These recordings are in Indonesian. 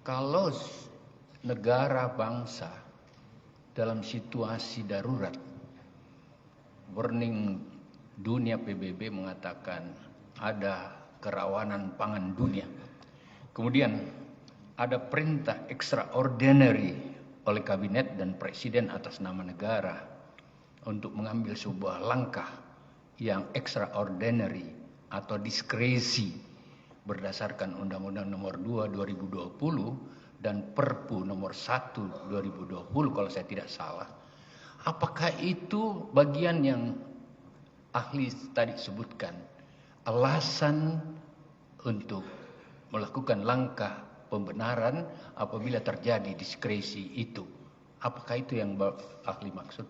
Kalau negara bangsa dalam situasi darurat, warning dunia PBB mengatakan ada kerawanan pangan dunia. Kemudian ada perintah extraordinary oleh kabinet dan presiden atas nama negara untuk mengambil sebuah langkah yang extraordinary atau diskresi berdasarkan Undang-Undang Nomor 2 2020 dan Perpu Nomor 1 2020 kalau saya tidak salah. Apakah itu bagian yang ahli tadi sebutkan, alasan untuk melakukan langkah pembenaran apabila terjadi diskresi itu? Apakah itu yang ahli maksud?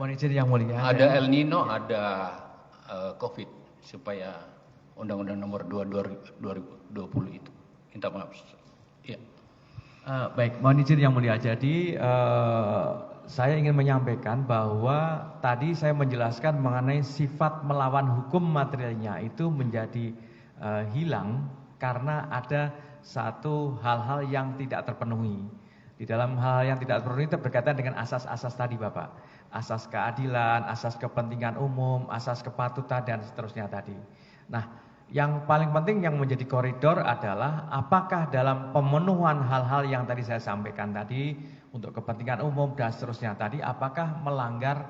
Mohon izin yang mulia. Ada El Nino, ada COVID supaya Undang-Undang Nomor 2 2020 itu. Minta maaf. Ya. Baik, mohon izin yang mulia. Jadi saya ingin menyampaikan bahwa tadi saya menjelaskan mengenai sifat melawan hukum materialnya itu menjadi hilang karena ada satu hal-hal yang tidak terpenuhi. Di dalam hal yang tidak terpenuhi itu berkaitan dengan asas-asas tadi Bapak. Asas keadilan, asas kepentingan umum, asas kepatutan dan seterusnya tadi. Nah, yang paling penting yang menjadi koridor adalah apakah dalam pemenuhan hal-hal yang tadi saya sampaikan tadi untuk kepentingan umum dan seterusnya tadi apakah melanggar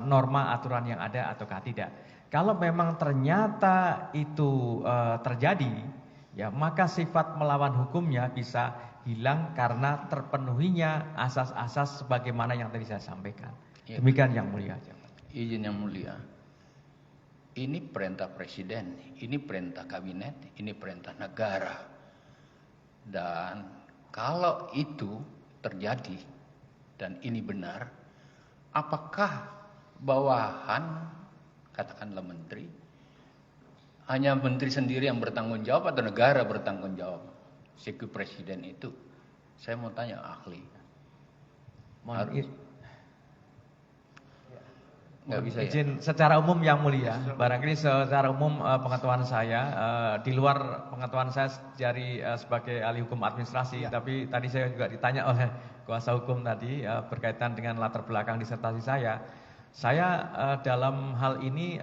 norma aturan yang ada ataukah tidak. Kalau memang ternyata itu terjadi, ya maka sifat melawan hukumnya bisa hilang karena terpenuhinya asas-asas sebagaimana yang tadi saya sampaikan. Demikian yang mulia. Izin yang mulia. Ini perintah presiden, ini perintah kabinet, ini perintah negara. Dan kalau itu terjadi dan ini benar, apakah bawahan, katakanlah menteri, hanya menteri sendiri yang bertanggung jawab atau negara bertanggung jawab? Seku presiden itu, saya mau tanya ahli. Nggak bisa izin ya? Secara umum yang mulia, barangkali secara umum pengetahuan saya, di luar pengetahuan saya dari sebagai ahli hukum administrasi, tapi tadi saya juga ditanya oleh kuasa hukum tadi berkaitan dengan latar belakang disertasi saya dalam hal ini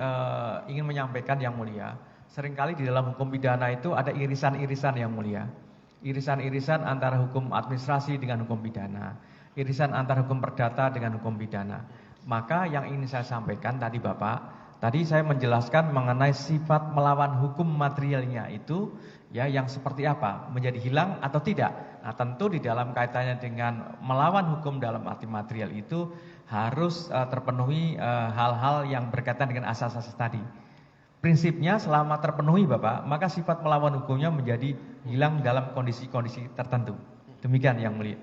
ingin menyampaikan yang mulia, seringkali di dalam hukum pidana itu ada irisan-irisan yang mulia, irisan-irisan antara hukum administrasi dengan hukum pidana, irisan antara hukum perdata dengan hukum pidana. Maka yang ingin saya sampaikan tadi Bapak, tadi saya menjelaskan mengenai sifat melawan hukum materialnya itu ya yang seperti apa, menjadi hilang atau tidak. Nah, tentu di dalam kaitannya dengan melawan hukum dalam arti material itu harus terpenuhi hal-hal yang berkaitan dengan asas-asas tadi. Prinsipnya selama terpenuhi Bapak, maka sifat melawan hukumnya menjadi hilang dalam kondisi-kondisi tertentu. Demikian yang mulia.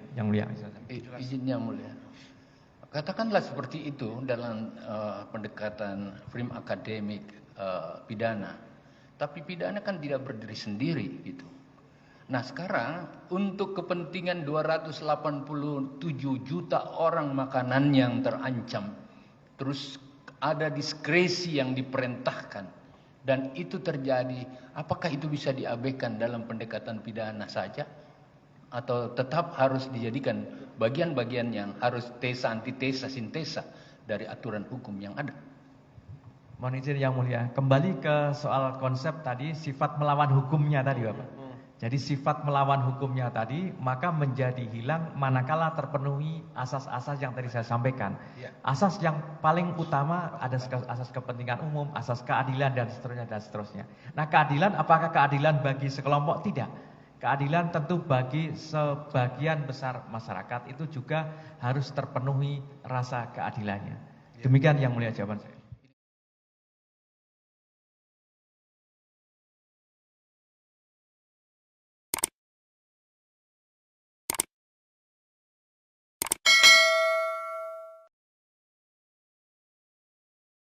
Izin yang mulia. Katakanlah seperti itu dalam pendekatan frame akademik pidana. Tapi pidana kan tidak berdiri sendiri gitu. Nah sekarang untuk kepentingan 287 juta orang makanan yang terancam. Terus ada diskresi yang diperintahkan. Dan itu terjadi, apakah itu bisa diabaikan dalam pendekatan pidana saja? Atau tetap harus dijadikan bagian-bagian yang harus tesa, antitesa, sintesa dari aturan hukum yang ada? Mohon izin yang mulia, kembali ke soal konsep tadi sifat melawan hukumnya tadi Bapak. Jadi sifat melawan hukumnya tadi maka menjadi hilang manakala terpenuhi asas-asas yang tadi saya sampaikan. Asas yang paling utama ada asas kepentingan umum, asas keadilan dan seterusnya. Nah keadilan apakah keadilan bagi sekelompok? Tidak. Keadilan tentu bagi sebagian besar masyarakat itu juga harus terpenuhi rasa keadilannya. Demikian yang mulia jawaban saya.